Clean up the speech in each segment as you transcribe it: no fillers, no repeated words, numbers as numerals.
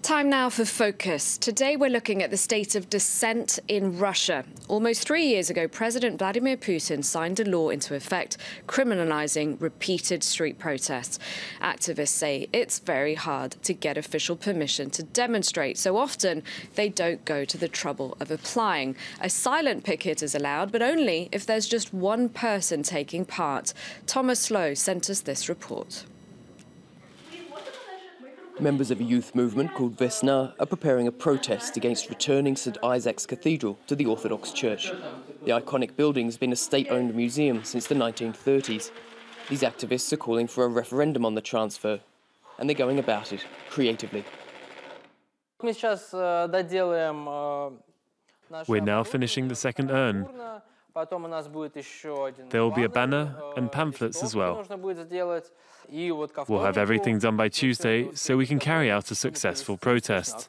Time now for Focus. Today we're looking at the state of dissent in Russia. Almost 3 years ago, President Vladimir Putin signed a law into effect criminalizing repeated street protests. Activists say it's very hard to get official permission to demonstrate, so often they don't go to the trouble of applying. A silent picket is allowed, but only if there's just one person taking part. Thomas Lowe sent us this report. Members of a youth movement called Vesna are preparing a protest against returning St. Isaac's Cathedral to the Orthodox Church. The iconic building has been a state-owned museum since the 1930s. These activists are calling for a referendum on the transfer, and they're going about it creatively. We're now finishing the second urn. There will be a banner and pamphlets as well. We'll have everything done by Tuesday so we can carry out a successful protest.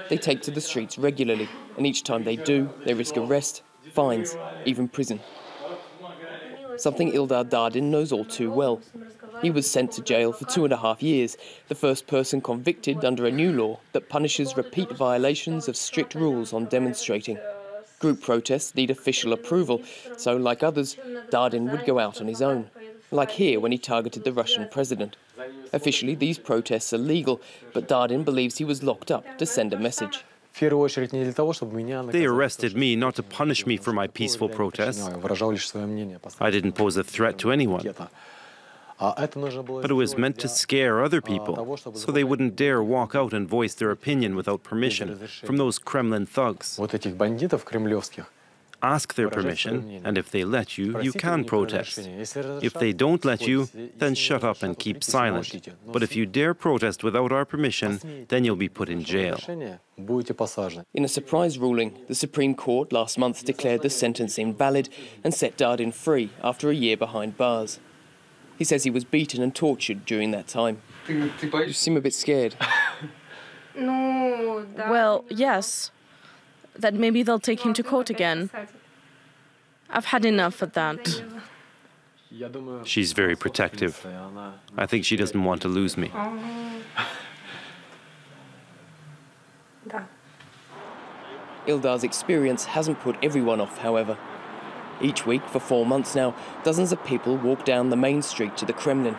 They take to the streets regularly, and each time they do, they risk arrest, fines, even prison. Something Ildar Dardin knows all too well. He was sent to jail for 2.5 years, the first person convicted under a new law that punishes repeat violations of strict rules on demonstrating. Group protests need official approval, so like others, Dardin would go out on his own. Like here when he targeted the Russian president. Officially, these protests are legal, but Dardin believes he was locked up to send a message. They arrested me not to punish me for my peaceful protest. I didn't pose a threat to anyone. But it was meant to scare other people, so they wouldn't dare walk out and voice their opinion without permission from those Kremlin thugs. Ask their permission, and if they let you, you can protest. If they don't let you, then shut up and keep silent. But if you dare protest without our permission, then you'll be put in jail. In a surprise ruling, the Supreme Court last month declared the sentence invalid and set Dardin free after a year behind bars. He says he was beaten and tortured during that time. You seem a bit scared. Well, yes. That maybe they'll take him to court again. I've had enough of that. She's very protective. I think she doesn't want to lose me. Ildar's experience hasn't put everyone off, however. Each week, for 4 months now, dozens of people walk down the main street to the Kremlin.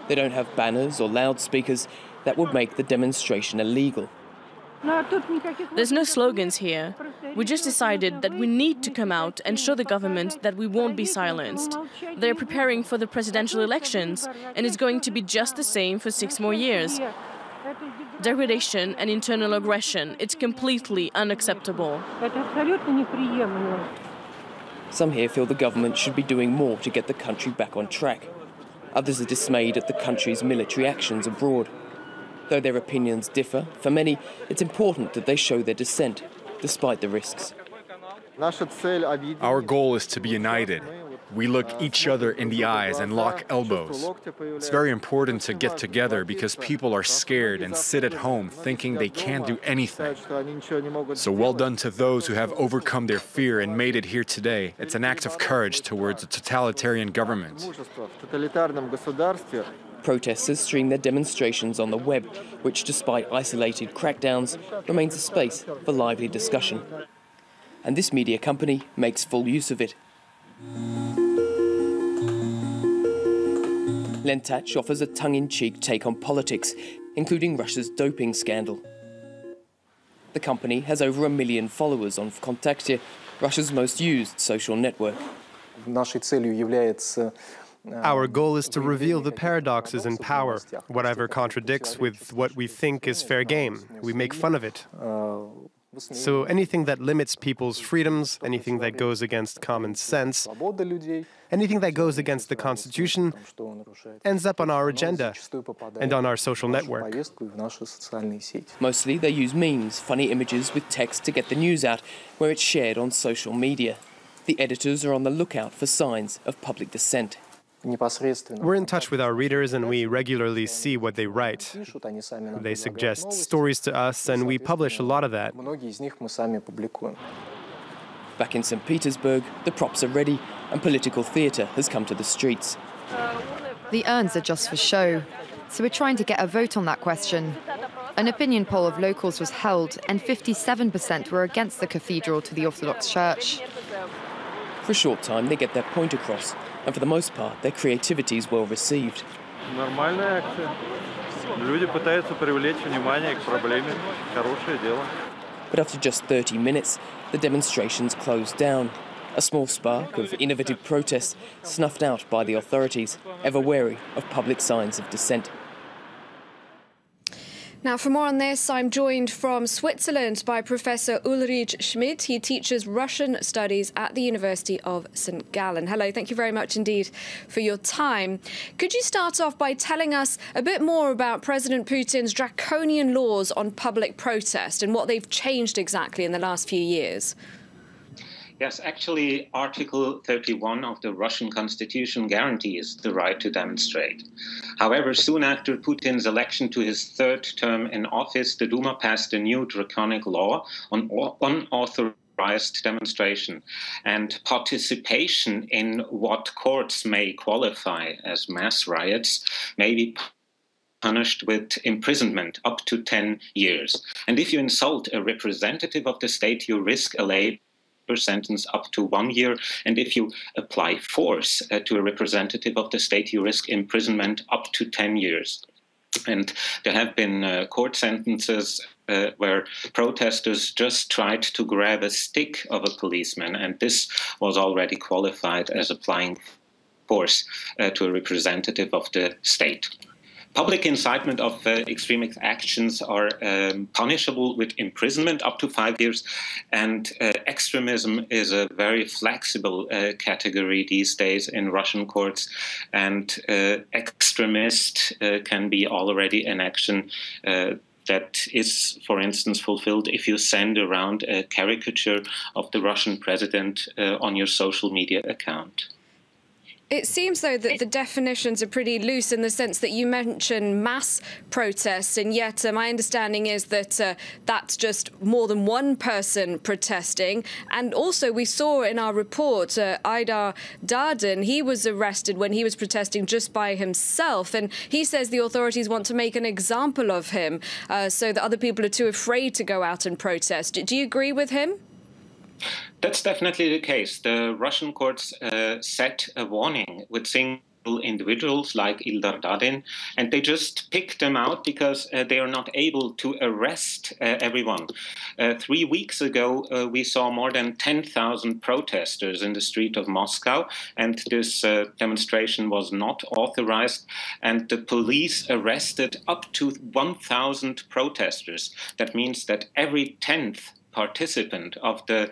They don't have banners or loudspeakers that would make the demonstration illegal. There's no slogans here. We just decided that we need to come out and show the government that we won't be silenced. They're preparing for the presidential elections, and it's going to be just the same for 6 more years. Degradation and internal aggression, it's completely unacceptable. Some here feel the government should be doing more to get the country back on track. Others are dismayed at the country's military actions abroad. Though their opinions differ, for many, it's important that they show their dissent, despite the risks. Our goal is to be united. We look each other in the eyes and lock elbows. It's very important to get together because people are scared and sit at home thinking they can't do anything. So well done to those who have overcome their fear and made it here today. It's an act of courage towards a totalitarian government. Protesters stream their demonstrations on the web, which, despite isolated crackdowns, remains a space for lively discussion. And this media company makes full use of it. Lentach offers a tongue-in-cheek take on politics, including Russia's doping scandal. The company has over 1 million followers on VKontakte, Russia's most used social network. Our goal is to reveal the paradoxes in power, whatever contradicts with what we think is fair game. We make fun of it. So anything that limits people's freedoms, anything that goes against common sense, anything that goes against the Constitution, ends up on our agenda and on our social network. Mostly they use memes, funny images with text to get the news out, where it's shared on social media. The editors are on the lookout for signs of public dissent. We're in touch with our readers and we regularly see what they write. They suggest stories to us and we publish a lot of that. Back in St. Petersburg, the props are ready and political theatre has come to the streets. The urns are just for show, so we're trying to get a vote on that question. An opinion poll of locals was held, and 57% were against the cathedral to the Orthodox Church. For a short time, they get their point across, and for the most part, their creativity is well received. Нормальная акция. Люди пытаются привлечь внимание к проблеме. Хорошее дело. But after just 30 minutes, the demonstrations closed down. A small spark of innovative protest snuffed out by the authorities, ever wary of public signs of dissent. Now, for more on this, I'm joined from Switzerland by Professor Ulrich Schmidt. He teaches Russian studies at the University of St. Gallen. Hello, thank you very much indeed for your time. Could you start off by telling us a bit more about President Putin's draconian laws on public protest and what they've changed exactly in the last few years? Yes, actually, Article 31 of the Russian Constitution guarantees the right to demonstrate. However, soon after Putin's election to his third term in office, the Duma passed a new draconic law on unauthorized demonstration and participation in what courts may qualify as mass riots may be punished with imprisonment up to 10 years. And if you insult a representative of the state, you risk a labor sentence up to 1 year, and if you apply force to a representative of the state, you risk imprisonment up to 10 years. And there have been court sentences where protesters just tried to grab a stick of a policeman, and this was already qualified as applying force to a representative of the state. Public incitement of extremist actions are punishable with imprisonment up to 5 years, and extremism is a very flexible category these days in Russian courts, and extremist can be already an action that is, for instance, fulfilled if you send around a caricature of the Russian president on your social media account. It seems, though, that the definitions are pretty loose in the sense that you mention mass protests, and yet my understanding is that that's just more than one person protesting. And also we saw in our report Aydar Dardan, he was arrested when he was protesting just by himself, and he says the authorities want to make an example of him so that other people are too afraid to go out and protest. Do you agree with him? That's definitely the case. The Russian courts set a warning with single individuals like Aydar Dardan, and they just picked them out because they are not able to arrest everyone. 3 weeks ago, we saw more than 10,000 protesters in the street of Moscow, and this demonstration was not authorized, and the police arrested up to 1,000 protesters. That means that every 10th participant of the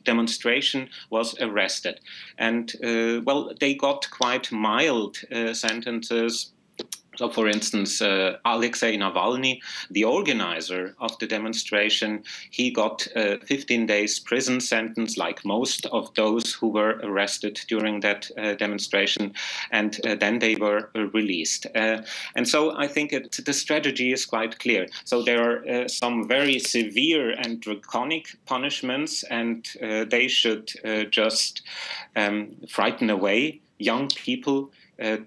demonstration was arrested. And, well, they got quite mild sentences. So, for instance, Alexei Navalny, the organizer of the demonstration, he got a 15 days prison sentence, like most of those who were arrested during that demonstration, and then they were released. And so I think the strategy is quite clear. So there are some very severe and draconic punishments, and they should just frighten away young people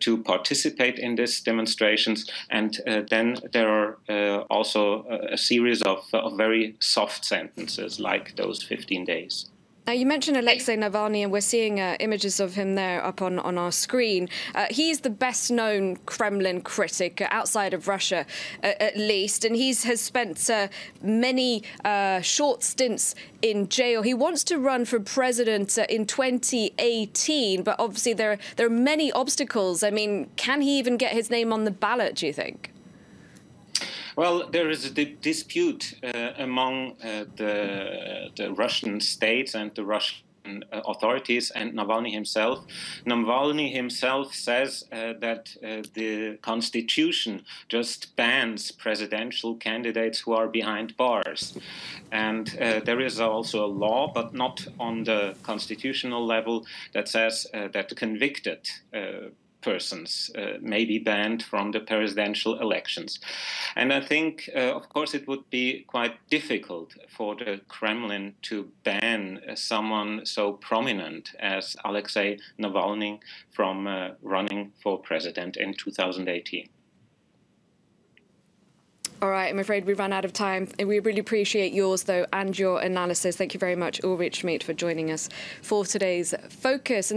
to participate in these demonstrations, and then there are also a series of very soft sentences like those 15 days. Now, you mentioned Alexei Navalny, and we're seeing images of him there up on our screen. He's the best-known Kremlin critic outside of Russia, at least, and he has spent many short stints in jail. He wants to run for president in 2018, but obviously there are many obstacles. I mean, can he even get his name on the ballot, do you think? Well, there is a dispute among the Russian states and the Russian authorities and Navalny himself. Navalny himself says that the constitution just bans presidential candidates who are behind bars. And there is also a law, but not on the constitutional level, that says that convicted persons may be banned from the presidential elections. And I think, of course, it would be quite difficult for the Kremlin to ban someone so prominent as Alexei Navalny from running for president in 2018. All right, I'm afraid we've run out of time. We really appreciate yours, though, and your analysis. Thank you very much, Ulrich Schmidt, for joining us for today's Focus.